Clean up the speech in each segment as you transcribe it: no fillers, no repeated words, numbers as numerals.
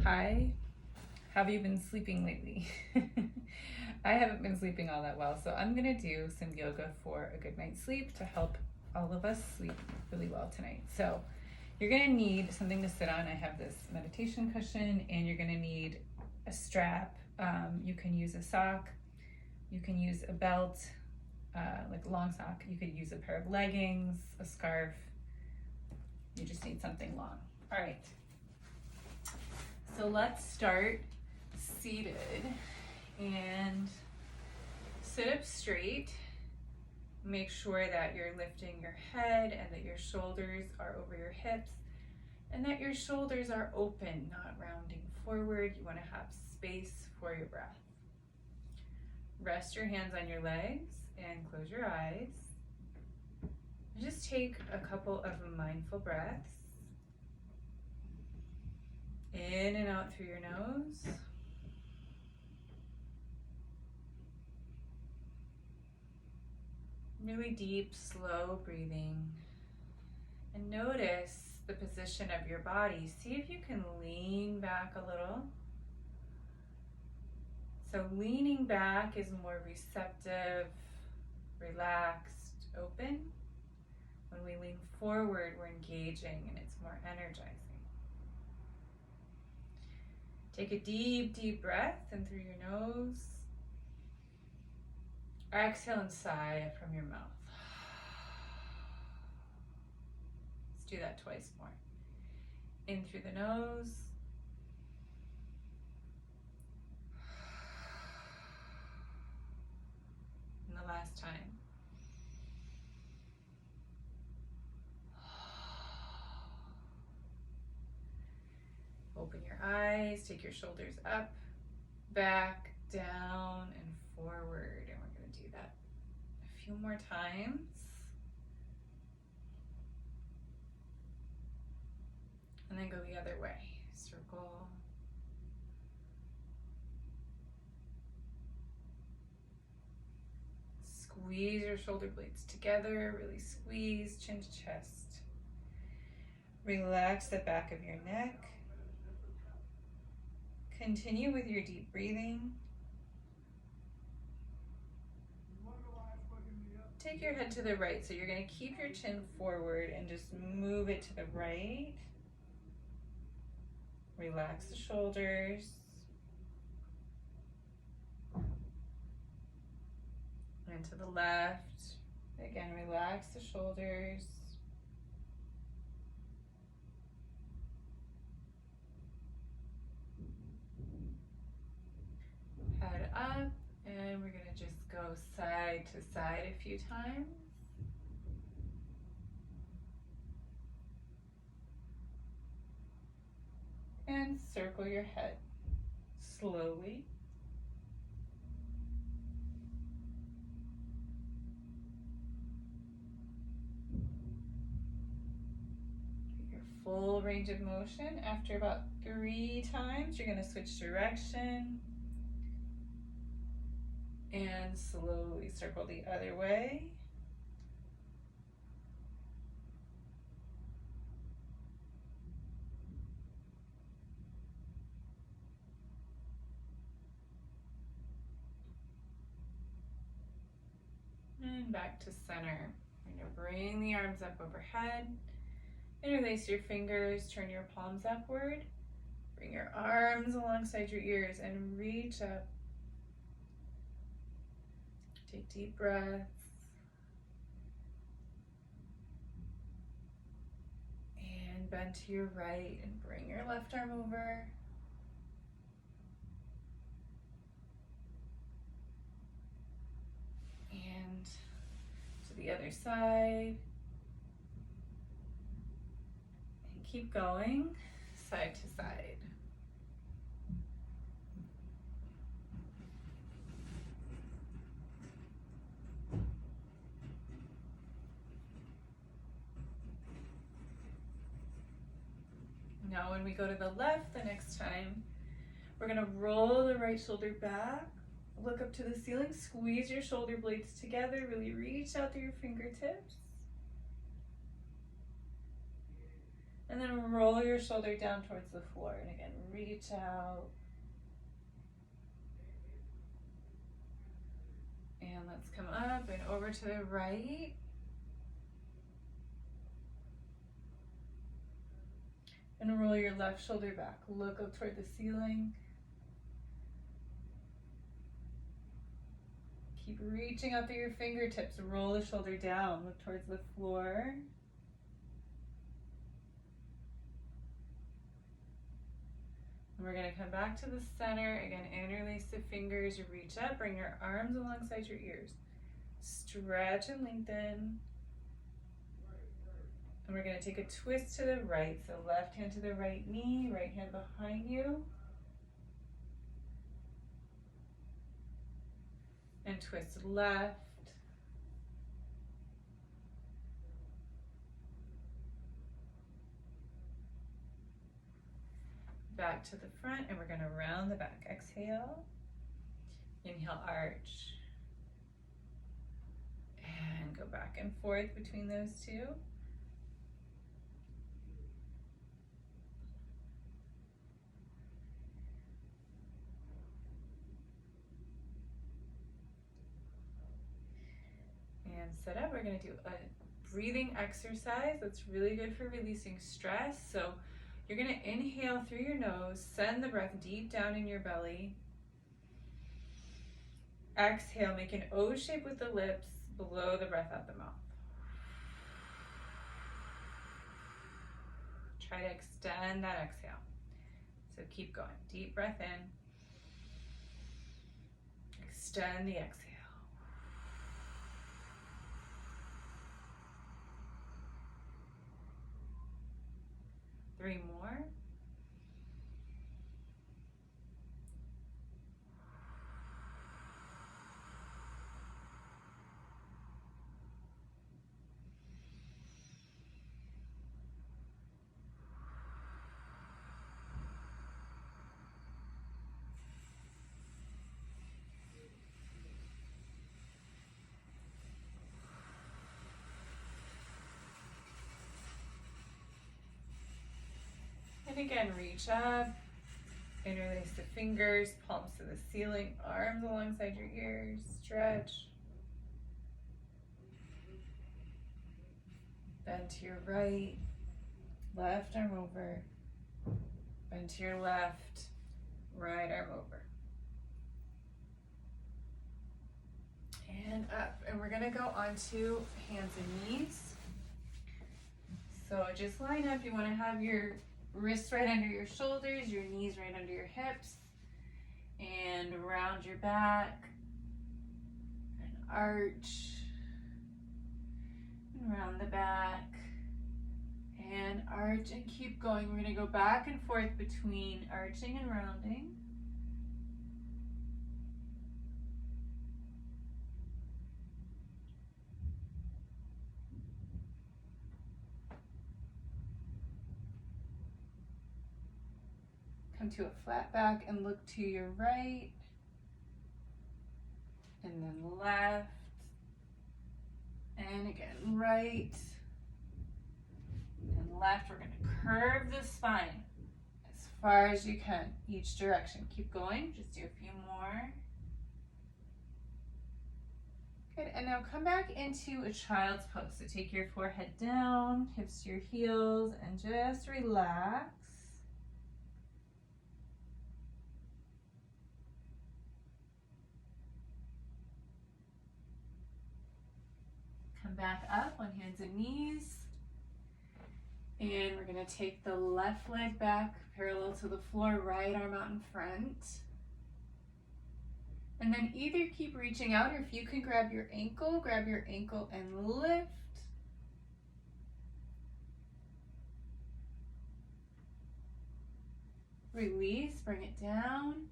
Hi, have you been sleeping lately? I haven't been sleeping all that well, so I'm gonna do some yoga for a good night's sleep to help all of us sleep really well tonight. So you're gonna need something to sit on. I have this meditation cushion, and you're gonna need a strap. You can use a sock, you can use a belt, like a long sock. You could use a pair of leggings, a scarf. You just need something long. All right. So let's start seated and sit up straight. Make sure that you're lifting your head and that your shoulders are over your hips and that your shoulders are open, not rounding forward. You want to have space for your breath. Rest your hands on your legs and close your eyes. Just take a couple of mindful breaths. In and out through your nose. Really deep, slow breathing. And notice the position of your body. See if you can lean back a little. So leaning back is more receptive, relaxed, open. When we lean forward, we're engaging and it's more energizing. Take a deep, deep breath in through your nose. Exhale and sigh from your mouth. Let's do that twice more. In through the nose. And the last time. Open your eyes, take your shoulders up, back, down, and forward. And we're going to do that a few more times. And then go the other way. Circle. Squeeze your shoulder blades together. Really squeeze chin to chest. Relax the back of your neck. Continue with your deep breathing. Take your head to the right, so you're going to keep your chin forward and just move it to the right. Relax the shoulders. And to the left. Again, relax the shoulders. Head up, and we're going to just go side to side a few times. And circle your head slowly. Get your full range of motion. After about 3 times, you're going to switch direction. And slowly circle the other way. And back to center. You're going to bring the arms up overhead. Interlace your fingers, turn your palms upward. Bring your arms alongside your ears and reach up. Take deep breaths. And bend to your right and bring your left arm over. And to the other side. And keep going, side to side. Now when we go to the left the next time, we're going to roll the right shoulder back, look up to the ceiling, squeeze your shoulder blades together, really reach out through your fingertips. And then roll your shoulder down towards the floor. And again, reach out. And let's come up and over to the right. And roll your left shoulder back. Look up toward the ceiling. Keep reaching up through your fingertips. Roll the shoulder down. Look towards the floor. And we're going to come back to the center. Again, interlace the fingers. You reach up. Bring your arms alongside your ears. Stretch and lengthen. And we're going to take a twist to the right. So left hand to the right knee, right hand behind you. And twist left. Back to the front, and we're going to round the back. Exhale. Inhale, arch. And go back and forth between those two. And sit up. We're going to do a breathing exercise that's really good for releasing stress. So you're going to inhale through your nose, send the breath deep down in your belly. Exhale, make an O shape with the lips, blow the breath out the mouth. Try to extend that exhale. So keep going. Deep breath in. Extend the exhale. 3 more. And again, reach up, interlace the fingers, palms to the ceiling, arms alongside your ears, stretch. Bend to your right, left arm over, bend to your left, right arm over. And up, and we're gonna go onto hands and knees. So just line up, you wanna have your wrists right under your shoulders, your knees right under your hips, and round your back, and arch, and round the back, and arch, and keep going. We're gonna go back and forth between arching and rounding. Come to a flat back and look to your right, and then left, and again right, and left. We're going to curve the spine as far as you can, each direction. Keep going, just do a few more. Good, and now come back into a child's pose. So take your forehead down, hips to your heels, and just relax. Come back up on hands and knees. And we're going to take the left leg back parallel to the floor, right arm out in front. And then either keep reaching out, or if you can grab your ankle and lift. Release, bring it down.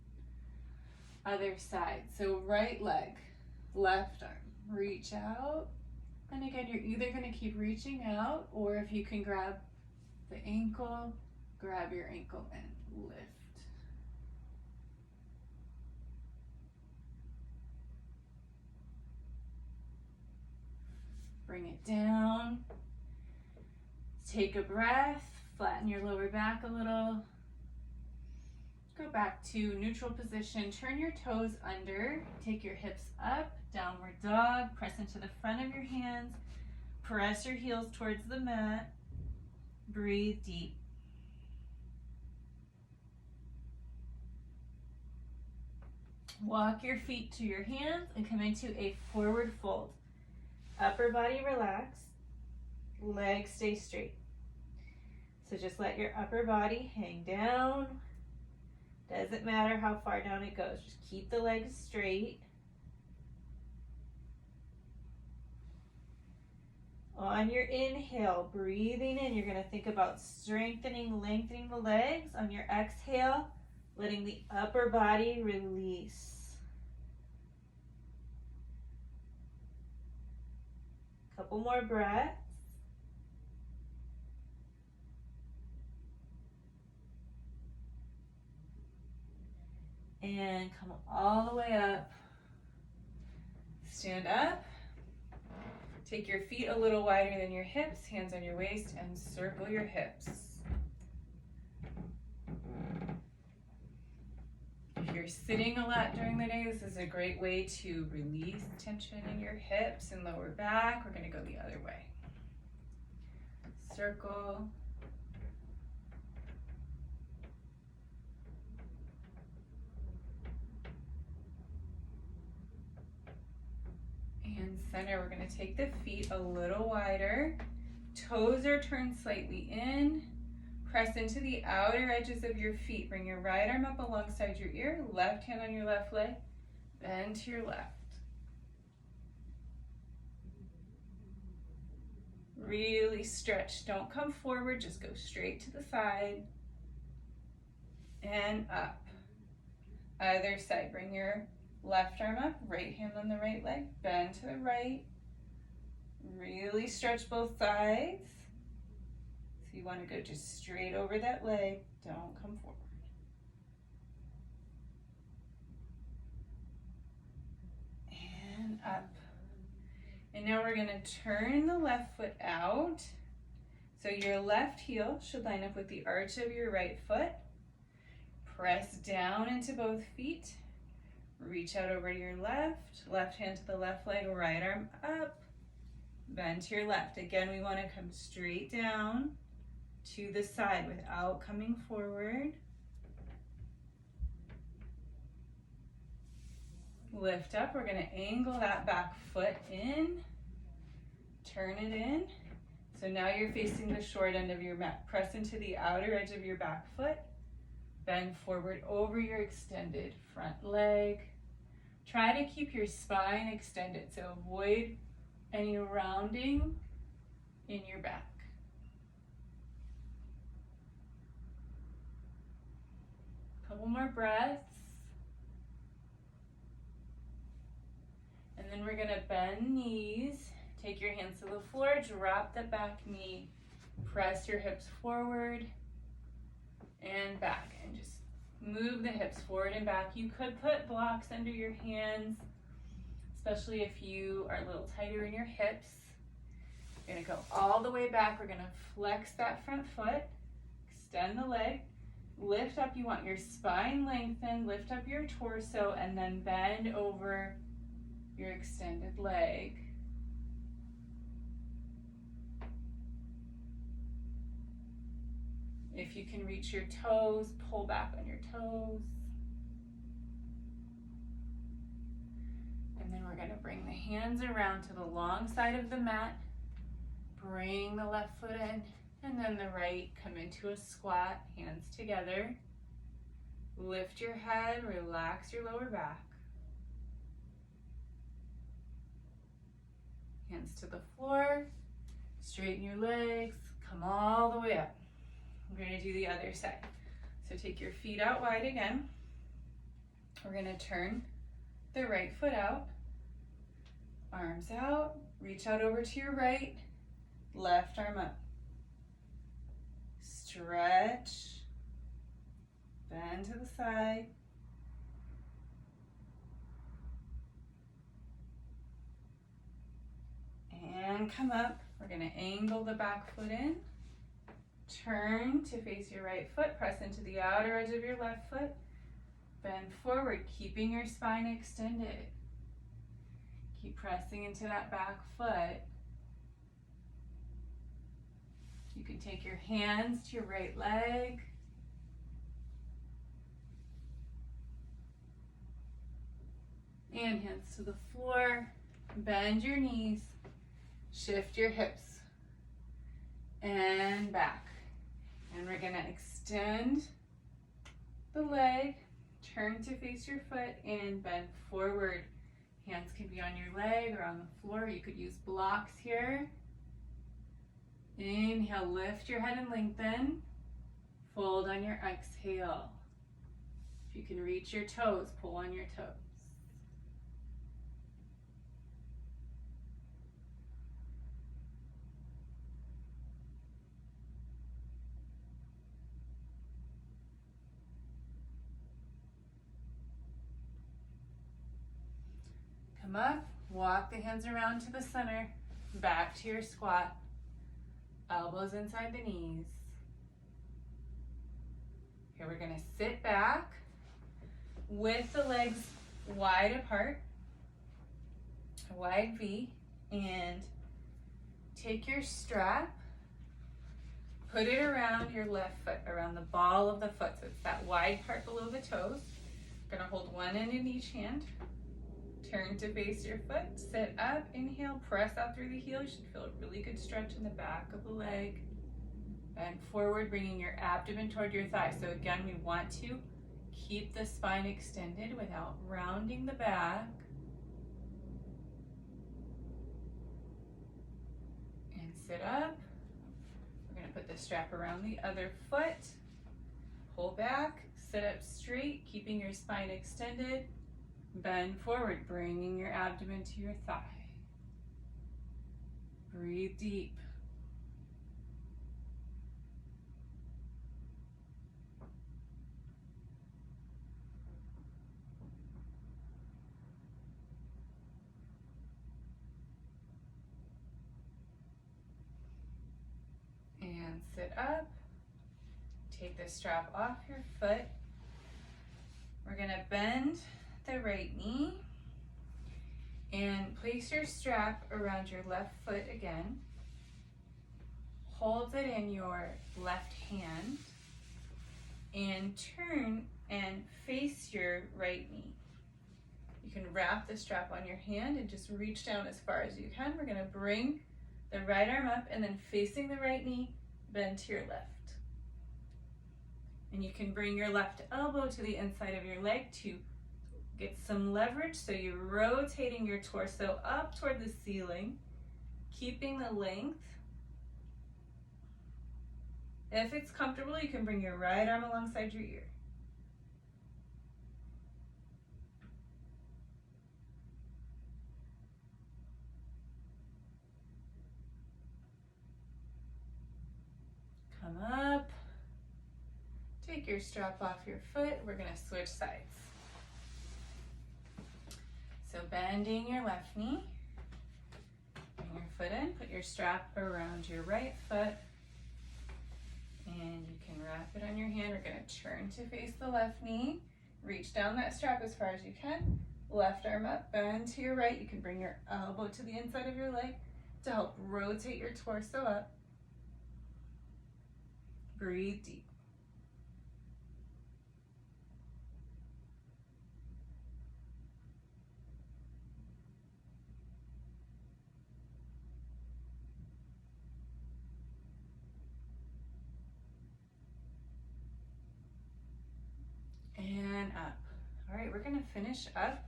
Other side. So right leg, left arm, reach out. And again, you're either going to keep reaching out, or if you can grab the ankle, grab your ankle and lift. Bring it down. Take a breath, Flatten your lower back a little. Go back to neutral position. Turn your toes under. Take your hips up. Downward dog. Press into the front of your hands. Press your heels towards the mat. Breathe deep. Walk your feet to your hands and come into a forward fold. Upper body relax. Legs stay straight. So just let your upper body hang down. Doesn't matter how far down it goes. Just keep the legs straight. On your inhale, breathing in, you're going to think about strengthening, lengthening the legs. On your exhale, letting the upper body release. Couple more breaths. And come all the way up. Stand up. Take your feet a little wider than your hips, hands on your waist, and circle your hips. If you're sitting a lot during the day, this is a great way to release tension in your hips and lower back. We're going to go the other way. Circle. And center, we're going to take the feet a little wider. Toes are turned slightly in. Press into the outer edges of your feet. Bring your right arm up alongside your ear. Left hand on your left leg. Bend to your left. Really stretch. Don't come forward. Just go straight to the side. And up. Other side. Bring your left arm up, right hand on the right leg, bend to the right. Really stretch both sides. So you want to go just straight over that leg, don't come forward. And up. And now we're going to turn the left foot out. So your left heel should line up with the arch of your right foot. Press down into both feet. Reach out over to your left hand to the left leg, right arm up, bend to your left. Again, we want to come straight down to the side without coming forward. Lift up, we're going to angle that back foot in, turn it in. So now you're facing the short end of your mat. Press into the outer edge of your back foot. Bend forward over your extended front leg. Try to keep your spine extended, so avoid any rounding in your back. Couple more breaths. And then we're gonna bend knees. Take your hands to the floor, drop the back knee. Press your hips forward and back, and just move the hips forward and back. You could put blocks under your hands, especially if you are a little tighter in your hips. You're gonna go all the way back. We're gonna flex that front foot, extend the leg, lift up. You want your spine lengthened, lift up your torso, and then bend over your extended leg. If you can reach your toes, pull back on your toes. And then we're going to bring the hands around to the long side of the mat. Bring the left foot in, and then the right. Come into a squat, hands together. Lift your head, relax your lower back. Hands to the floor, straighten your legs, come all the way up. We're going to do the other side. So take your feet out wide again. We're going to turn the right foot out, arms out, reach out over to your right, left arm up. Stretch, bend to the side. And come up. We're going to angle the back foot in. Turn to face your right foot, press into the outer edge of your left foot. Bend forward, keeping your spine extended. Keep pressing into that back foot. You can take your hands to your right leg. And hands to the floor. Bend your knees. Shift your hips. And back. And we're gonna extend the leg. Turn to face your foot and bend forward. Hands can be on your leg or on the floor. You could use blocks here. Inhale, lift your head and lengthen. Fold on your exhale. If you can reach your toes, pull on your toes. Come up, walk the hands around to the center, back to your squat. Elbows inside the knees. Here we're gonna sit back with the legs wide apart, a wide V, and take your strap, put it around your left foot, around the ball of the foot, so it's that wide part below the toes. You're gonna hold one end in each hand. Turn to face your foot, sit up, inhale, press out through the heel. You should feel a really good stretch in the back of the leg. Bend forward, bringing your abdomen toward your thigh. So again, we want to keep the spine extended without rounding the back. And sit up. We're gonna put the strap around the other foot. Pull back, sit up straight, keeping your spine extended. Bend forward, bringing your abdomen to your thigh. Breathe deep. And sit up. Take the strap off your foot. We're gonna bend the right knee and place your strap around your left foot again. Hold it in your left hand and turn and face your right knee. You can wrap the strap on your hand and just reach down as far as you can. We're gonna bring the right arm up and then facing the right knee, bend to your left. And you can bring your left elbow to the inside of your leg to get some leverage, so you're rotating your torso up toward the ceiling, keeping the length. If it's comfortable, you can bring your right arm alongside your ear. Come up. Take your strap off your foot. We're gonna switch sides. So bending your left knee, bring your foot in, put your strap around your right foot, and you can wrap it on your hand. We're gonna turn to face the left knee, reach down that strap as far as you can, left arm up, bend to your right. You can bring your elbow to the inside of your leg to help rotate your torso up. Breathe deep. And up. All right, we're gonna finish up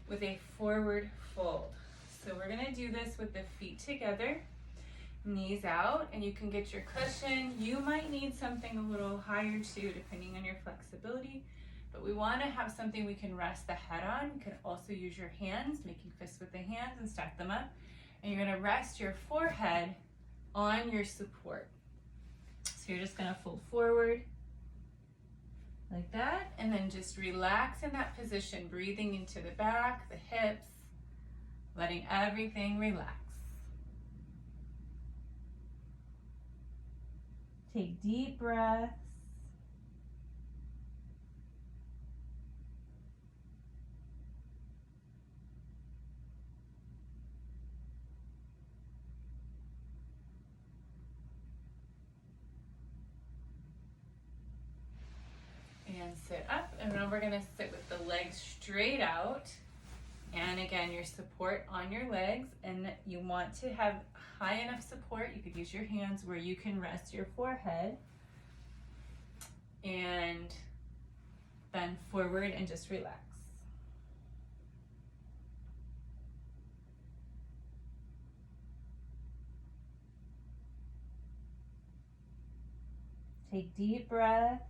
with a forward fold. So we're gonna do this with the feet together, knees out, and you can get your cushion. You might need something a little higher too, depending on your flexibility, but we wanna have something we can rest the head on. You can also use your hands, making fists with the hands and stack them up. And you're gonna rest your forehead on your support. So you're just gonna fold forward, like that, and then just relax in that position, breathing into the back, the hips, letting everything relax. Take deep breaths. And sit up, and then we're gonna sit with the legs straight out. And again, your support on your legs, and you want to have high enough support. You could use your hands where you can rest your forehead. And bend forward and just relax. Take deep breaths.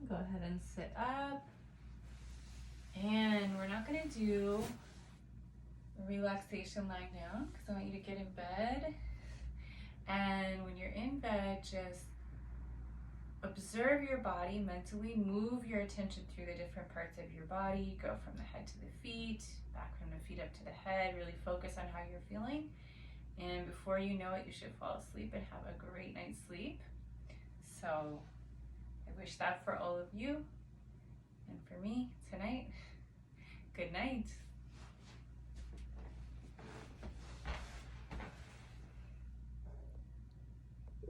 Go ahead and sit up. And we're not gonna do a relaxation lying down because I want you to get in bed. And when you're in bed, just observe your body mentally, move your attention through the different parts of your body, go from the head to the feet, back from the feet up to the head, really focus on how you're feeling. And before you know it, you should fall asleep and have a great night's sleep. So I wish that for all of you and for me tonight. Good night.